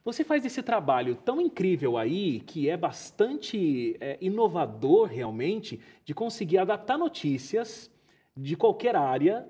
Você faz esse trabalho tão incrível aí, que é bastante inovador realmente, de conseguir adaptar notícias de qualquer área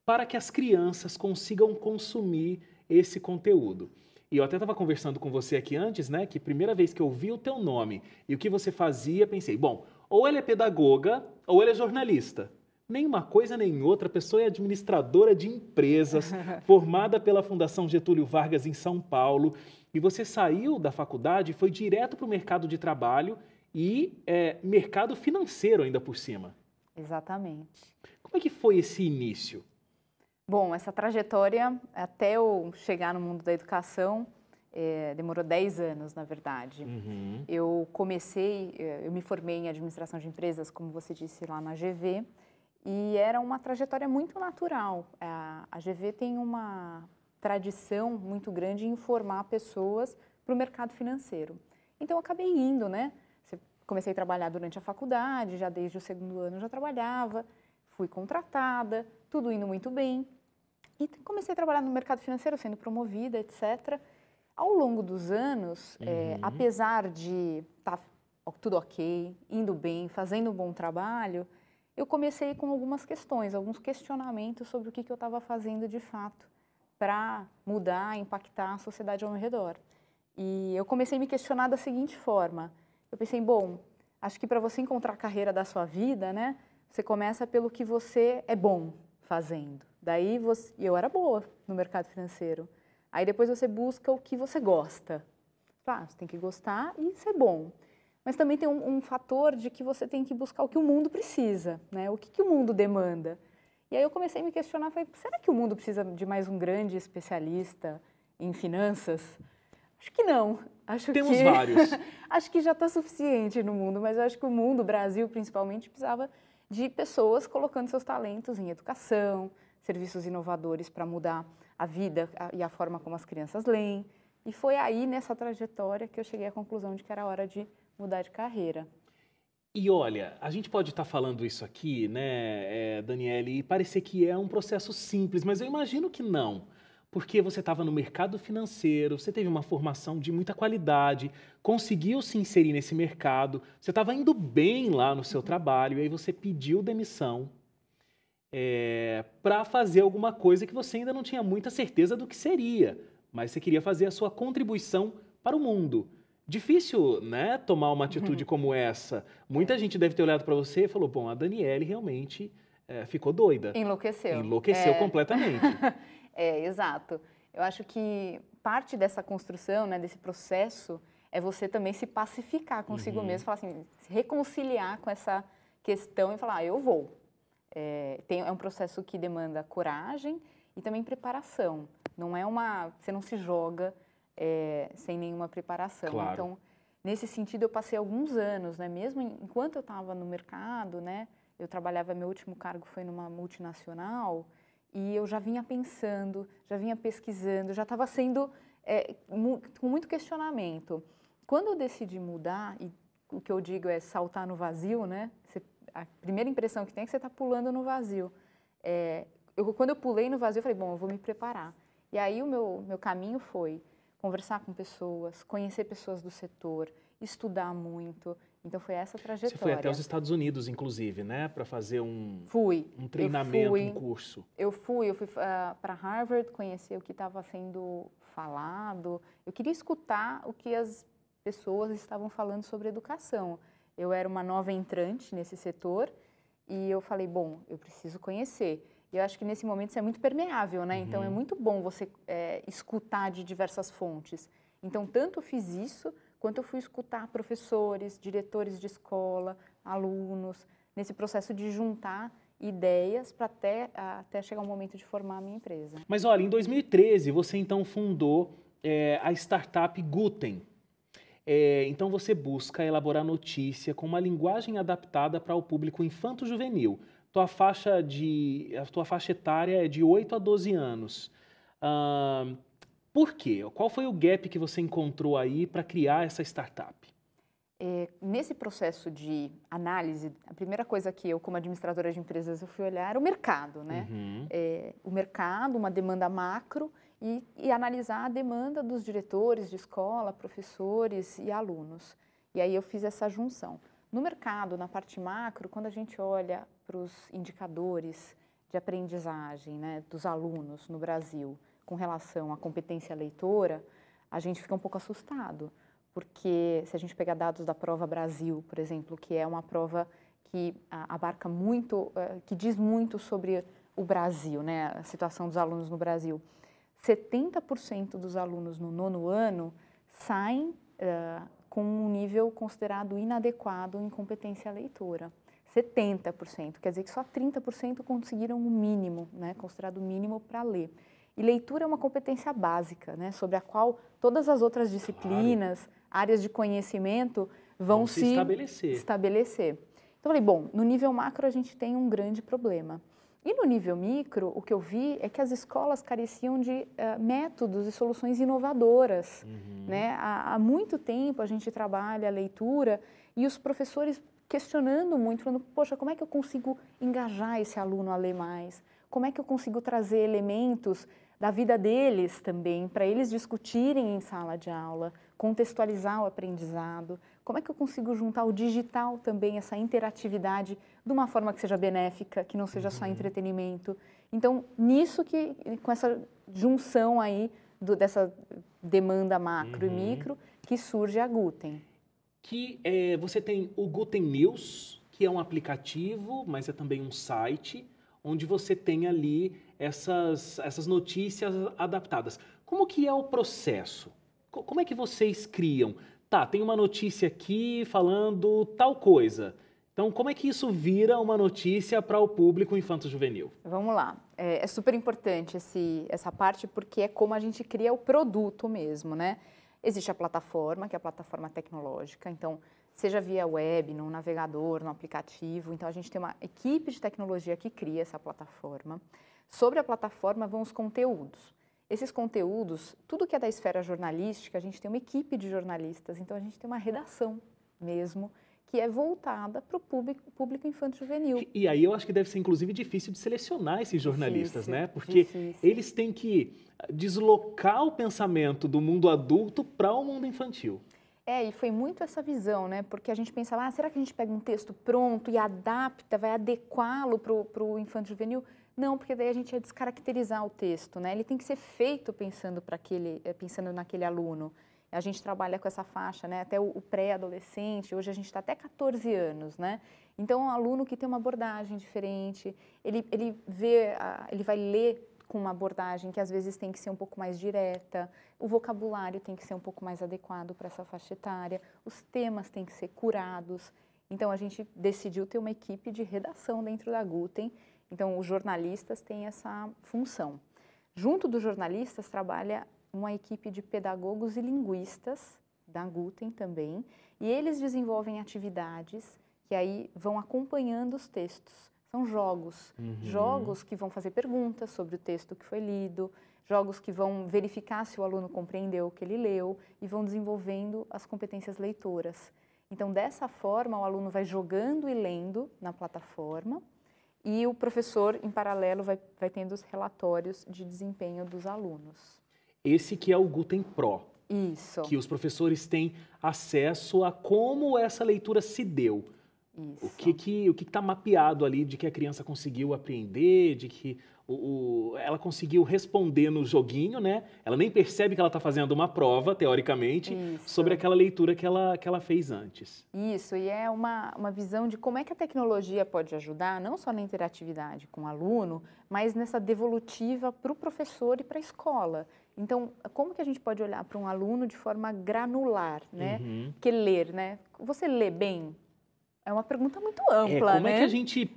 para que as crianças consigam consumir esse conteúdo. E eu até estava conversando com você aqui antes, né, que primeira vez que eu vi o teu nome e o que você fazia, pensei, bom, ou ela é pedagoga ou ela é jornalista. Nem uma coisa nem outra, a pessoa é administradora de empresas, formada pela Fundação Getúlio Vargas em São Paulo, e você saiu da faculdade e foi direto para o mercado de trabalho e mercado financeiro ainda por cima. Exatamente. Como é que foi esse início? Bom, essa trajetória, até eu chegar no mundo da educação, demorou 10 anos, na verdade. Uhum. Eu me formei em administração de empresas, como você disse, lá na GV, e era uma trajetória muito natural. A GV tem uma tradição muito grande em formar pessoas para o mercado financeiro. Então, eu acabei indo, né? Comecei a trabalhar durante a faculdade, já desde o segundo ano eu já trabalhava, fui contratada, tudo indo muito bem. E comecei a trabalhar no mercado financeiro, sendo promovida, etc. Ao longo dos anos, apesar de estar tudo ok, indo bem, fazendo um bom trabalho, eu comecei com algumas questões, alguns questionamentos sobre o que eu estava fazendo de fato para mudar, impactar a sociedade ao meu redor. E eu comecei a me questionar da seguinte forma. Eu pensei, bom, acho que para você encontrar a carreira da sua vida, né, você começa pelo que você é bom fazendo. Daí eu era boa no mercado financeiro. Aí depois você busca o que você gosta. Claro, você tem que gostar e ser bom. Mas também tem um fator de que você tem que buscar o que o mundo precisa, né? O que o mundo demanda. E aí eu comecei a me questionar, falei, será que o mundo precisa de mais um grande especialista em finanças? Acho que não. Temos vários. Acho que já está suficiente no mundo, mas eu acho que o mundo, o Brasil principalmente, precisava de pessoas colocando seus talentos em educação, serviços inovadores para mudar a vida e a forma como as crianças leem. E foi aí, nessa trajetória, que eu cheguei à conclusão de que era hora de mudar de carreira. E olha, a gente pode estar falando isso aqui, né, Daniele, e parecer que é um processo simples, mas eu imagino que não. Porque você estava no mercado financeiro, você teve uma formação de muita qualidade, conseguiu se inserir nesse mercado, você estava indo bem lá no seu trabalho, e aí você pediu demissão para fazer alguma coisa que você ainda não tinha muita certeza do que seria, mas você queria fazer a sua contribuição para o mundo. Difícil, né, tomar uma atitude como essa. Muita gente deve ter olhado para você e falou, bom, a Daniele realmente ficou doida. Enlouqueceu. Enlouqueceu completamente. Exato. Eu acho que parte dessa construção, né, desse processo, é você também se pacificar consigo mesmo, falar assim, se reconciliar com essa questão e falar, eu vou. É um processo que demanda coragem e também preparação. Você não se joga sem nenhuma preparação. Claro. Então, nesse sentido, eu passei alguns anos, né? Mesmo enquanto eu estava no mercado, né? Eu trabalhava, meu último cargo foi numa multinacional e eu já vinha pensando, já vinha pesquisando, já estava sendo com muito questionamento. Quando eu decidi mudar, e o que eu digo é saltar no vazio, né? A primeira impressão que tem é que você está pulando no vazio. Quando eu pulei no vazio, eu falei, bom, eu vou me preparar. E aí o meu caminho foi conversar com pessoas, conhecer pessoas do setor, estudar muito. Então foi essa trajetória. Você foi até os Estados Unidos, inclusive, né? Para fazer um treinamento, um curso. Eu fui para Harvard, conhecer o que estava sendo falado. Eu queria escutar o que as pessoas estavam falando sobre educação. Eu era uma nova entrante nesse setor e eu falei, bom, eu preciso conhecer. E eu acho que nesse momento isso é muito permeável, né? Então é muito bom você escutar de diversas fontes. Então tanto eu fiz isso, quanto eu fui escutar professores, diretores de escola, alunos, nesse processo de juntar ideias para até chegar o momento de formar a minha empresa. Mas olha, em 2013 você então fundou a startup Guten. Então você busca elaborar notícia com uma linguagem adaptada para o público infanto-juvenil. A tua faixa etária é de 8 a 12 anos. Por quê? Qual foi o gap que você encontrou aí para criar essa startup? Nesse processo de análise, a primeira coisa que eu, como administradora de empresas, eu fui olhar era o mercado, né? O mercado, uma demanda macro e analisar a demanda dos diretores de escola, professores e alunos. E aí eu fiz essa junção. No mercado, na parte macro, quando a gente olha para os indicadores de aprendizagem, né, dos alunos no Brasil com relação à competência leitora, a gente fica um pouco assustado, porque se a gente pegar dados da Prova Brasil, por exemplo, que é uma prova que abarca muito, que diz muito sobre o Brasil, né, a situação dos alunos no Brasil, 70% dos alunos no 9º ano saem com um nível considerado inadequado em competência leitora. 70%, quer dizer que só 30% conseguiram o mínimo, né, considerado o mínimo para ler. E leitura é uma competência básica, né, sobre a qual todas as outras disciplinas, claro, áreas de conhecimento vão se estabelecer. Então, eu falei, bom, no nível macro a gente tem um grande problema. E no nível micro, o que eu vi é que as escolas careciam de métodos e soluções inovadoras. Né? Há muito tempo a gente trabalha a leitura e os professores questionando muito, falando, poxa, como é que eu consigo engajar esse aluno a ler mais? Como é que eu consigo trazer elementos da vida deles também, para eles discutirem em sala de aula, contextualizar o aprendizado? Como é que eu consigo juntar o digital também, essa interatividade, de uma forma que seja benéfica, que não seja só entretenimento? Então, com essa junção aí dessa demanda macro e micro, que surge a Guten. Você tem o Guten News, que é um aplicativo, mas é também um site, onde você tem ali essas notícias adaptadas. Como que é o processo? Como é que vocês criam? Tá, tem uma notícia aqui falando tal coisa. Então, como é que isso vira uma notícia para o público infanto-juvenil? Vamos lá. É super importante essa parte, porque é como a gente cria o produto mesmo, né? Existe a plataforma, que é a plataforma tecnológica. Então, seja via web, no navegador, no aplicativo. Então, a gente tem uma equipe de tecnologia que cria essa plataforma. Sobre a plataforma vão os conteúdos. Esses conteúdos, tudo que é da esfera jornalística, a gente tem uma equipe de jornalistas. Então, a gente tem uma redação mesmo, que é voltada para o público infanto-juvenil. E aí eu acho que deve ser, inclusive, difícil de selecionar esses jornalistas, né? Porque eles têm que deslocar o pensamento do mundo adulto para o mundo infantil. E foi muito essa visão, né? Porque a gente pensava, será que a gente pega um texto pronto e adapta, vai adequá-lo para o infanto-juvenil? Não, porque daí a gente ia descaracterizar o texto, né? Ele tem que ser feito pensando naquele aluno. A gente trabalha com essa faixa, né? Até o pré-adolescente, hoje a gente está até 14 anos, né? Então, um aluno que tem uma abordagem diferente, ele vai ler com uma abordagem que às vezes tem que ser um pouco mais direta, o vocabulário tem que ser um pouco mais adequado para essa faixa etária, os temas têm que ser curados. Então, a gente decidiu ter uma equipe de redação dentro da Guten. Então, os jornalistas têm essa função. Junto dos jornalistas trabalha uma equipe de pedagogos e linguistas, da Guten também, e eles desenvolvem atividades que aí vão acompanhando os textos. São jogos, jogos que vão fazer perguntas sobre o texto que foi lido, jogos que vão verificar se o aluno compreendeu o que ele leu e vão desenvolvendo as competências leitoras. Então, dessa forma, o aluno vai jogando e lendo na plataforma e o professor, em paralelo, vai tendo os relatórios de desempenho dos alunos. Esse que é o Guten Pro. Isso. Que os professores têm acesso a como essa leitura se deu. Isso. O que está mapeado ali de que a criança conseguiu aprender, de que ela conseguiu responder no joguinho, né? Ela nem percebe que ela está fazendo uma prova, teoricamente, sobre aquela leitura que ela fez antes. Isso, e é uma visão de como é que a tecnologia pode ajudar, não só na interatividade com o aluno, mas nessa devolutiva para o professor e para a escola. Então, como que a gente pode olhar para um aluno de forma granular, né? Porque ler, né? Você lê bem? É uma pergunta muito ampla, como né? é que a gente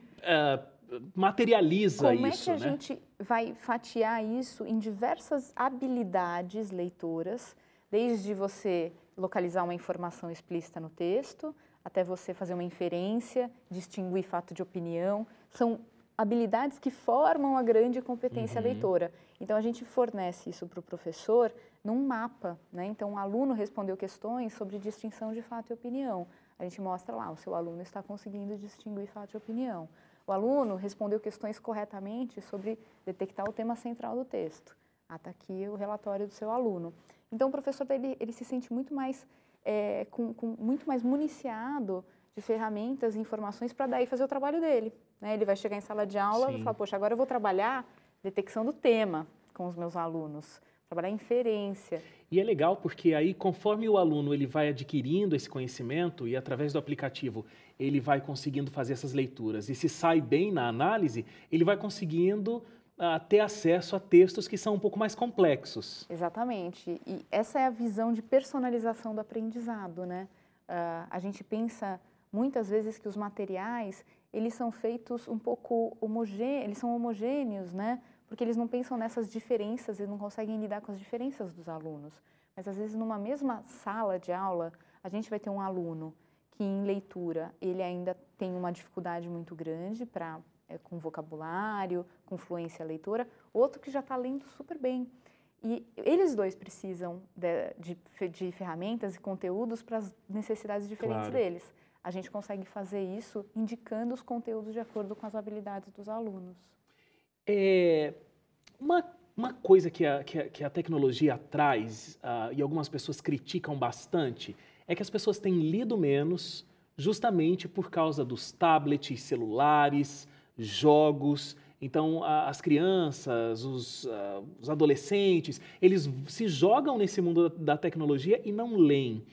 materializa isso, Como é que a gente vai fatiar isso em diversas habilidades leitoras, desde você localizar uma informação explícita no texto, até você fazer uma inferência, distinguir fato de opinião. São habilidades que formam a grande competência leitora. Então, a gente fornece isso para o professor num mapa, né? Então, o aluno respondeu questões sobre distinção de fato e opinião. A gente mostra lá, o seu aluno está conseguindo distinguir fato e opinião. O aluno respondeu questões corretamente sobre detectar o tema central do texto. Ah, está aqui o relatório do seu aluno. Então, o professor ele se sente muito mais, muito mais municiado de ferramentas e informações para daí fazer o trabalho dele, né? Ele vai chegar em sala de aula e falar, poxa, agora eu vou trabalhar detecção do tema com os meus alunos, trabalhar inferência. E é legal porque aí, conforme o aluno ele vai adquirindo esse conhecimento e através do aplicativo ele vai conseguindo fazer essas leituras e se sai bem na análise, ele vai conseguindo ter acesso a textos que são um pouco mais complexos. Exatamente. E essa é a visão de personalização do aprendizado, né? A gente pensa muitas vezes que os materiais, eles são feitos um pouco eles são homogêneos, né? Porque eles não pensam nessas diferenças e não conseguem lidar com as diferenças dos alunos. Mas às vezes numa mesma sala de aula, a gente vai ter um aluno que em leitura ele ainda tem uma dificuldade muito grande com vocabulário, com fluência leitora, outro que já está lendo super bem. E eles dois precisam de ferramentas e conteúdos para as necessidades diferentes deles. A gente consegue fazer isso indicando os conteúdos de acordo com as habilidades dos alunos. Uma coisa que a tecnologia traz, e algumas pessoas criticam bastante, é que as pessoas têm lido menos justamente por causa dos tablets, celulares, jogos. Então, as crianças, os adolescentes, eles se jogam nesse mundo da tecnologia e não leem.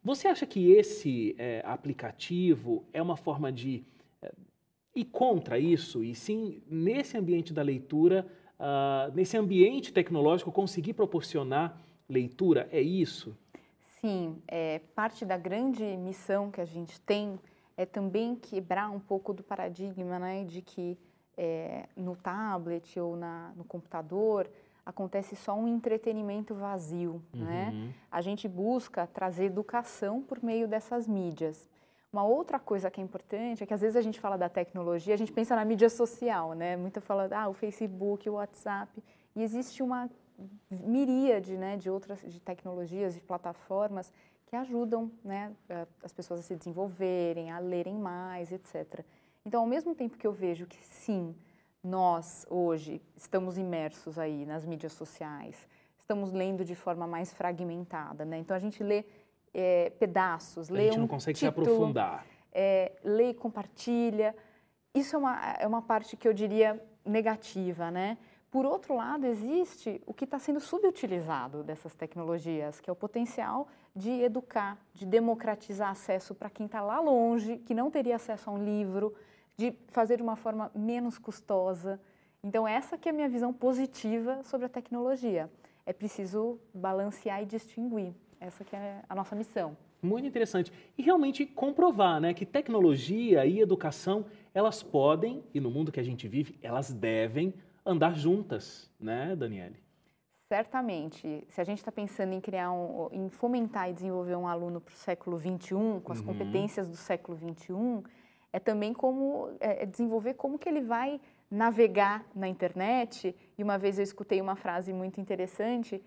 Você acha que esse aplicativo é uma forma de ir contra isso? E sim, nesse ambiente da leitura, nesse ambiente tecnológico, conseguir proporcionar leitura? É isso? Sim, parte da grande missão que a gente tem é também quebrar um pouco do paradigma, né, de que no tablet ou no computador acontece só um entretenimento vazio, né? A gente busca trazer educação por meio dessas mídias. Uma outra coisa que é importante é que às vezes a gente fala da tecnologia, a gente pensa na mídia social, né? Muita fala, o Facebook, o WhatsApp, e existe uma miríade, né, de tecnologias, de plataformas que ajudam, né, as pessoas a se desenvolverem, a lerem mais, etc. Então, ao mesmo tempo que eu vejo que sim, nós hoje estamos imersos aí nas mídias sociais, estamos lendo de forma mais fragmentada, né? Então a gente lê pedaços, lê um título, a gente não consegue se aprofundar. Lê e compartilha. Isso é uma parte que eu diria negativa, né? Por outro lado, existe o que está sendo subutilizado dessas tecnologias, que é o potencial de educar, de democratizar acesso para quem está lá longe, que não teria acesso a um livro, de fazer de uma forma menos custosa. Então, essa que é a minha visão positiva sobre a tecnologia. É preciso balancear e distinguir. Essa que é a nossa missão. Muito interessante. E realmente comprovar, né, que tecnologia e educação, elas podem, e no mundo que a gente vive, elas devem andar juntas, né, Daniele? Certamente. Se a gente está pensando em em fomentar e desenvolver um aluno para o século XXI, com as competências do século XXI, é também desenvolver como que ele vai navegar na internet. E uma vez eu escutei uma frase muito interessante,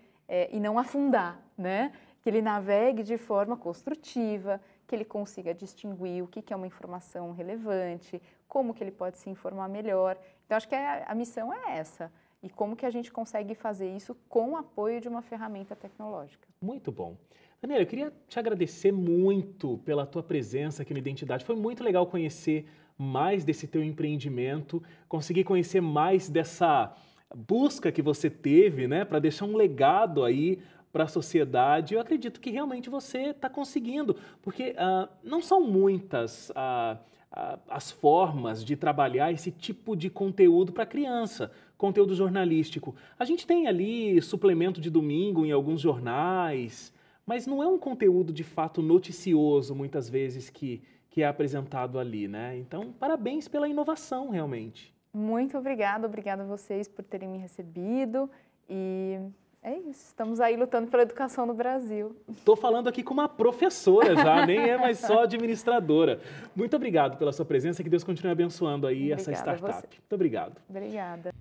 e não afundar, né? Que ele navegue de forma construtiva, que ele consiga distinguir o que é uma informação relevante, como que ele pode se informar melhor. Então, acho que a missão é essa. E como que a gente consegue fazer isso com o apoio de uma ferramenta tecnológica. Muito bom. Daniela, eu queria te agradecer muito pela tua presença aqui no Identidade. Foi muito legal conhecer mais desse teu empreendimento, conseguir conhecer mais dessa busca que você teve, né, para deixar um legado aí para a sociedade. Eu acredito que realmente você está conseguindo, porque não são muitas as formas de trabalhar esse tipo de conteúdo para criança, conteúdo jornalístico. A gente tem ali suplemento de domingo em alguns jornais, mas não é um conteúdo de fato noticioso, muitas vezes, que é apresentado ali, né? Então, parabéns pela inovação, realmente. Muito obrigada a vocês por terem me recebido e é isso, estamos aí lutando pela educação no Brasil. Estou falando aqui com uma professora já, nem é mais só administradora. Muito obrigado pela sua presença, que Deus continue abençoando aí essa startup. Muito obrigado. Obrigada.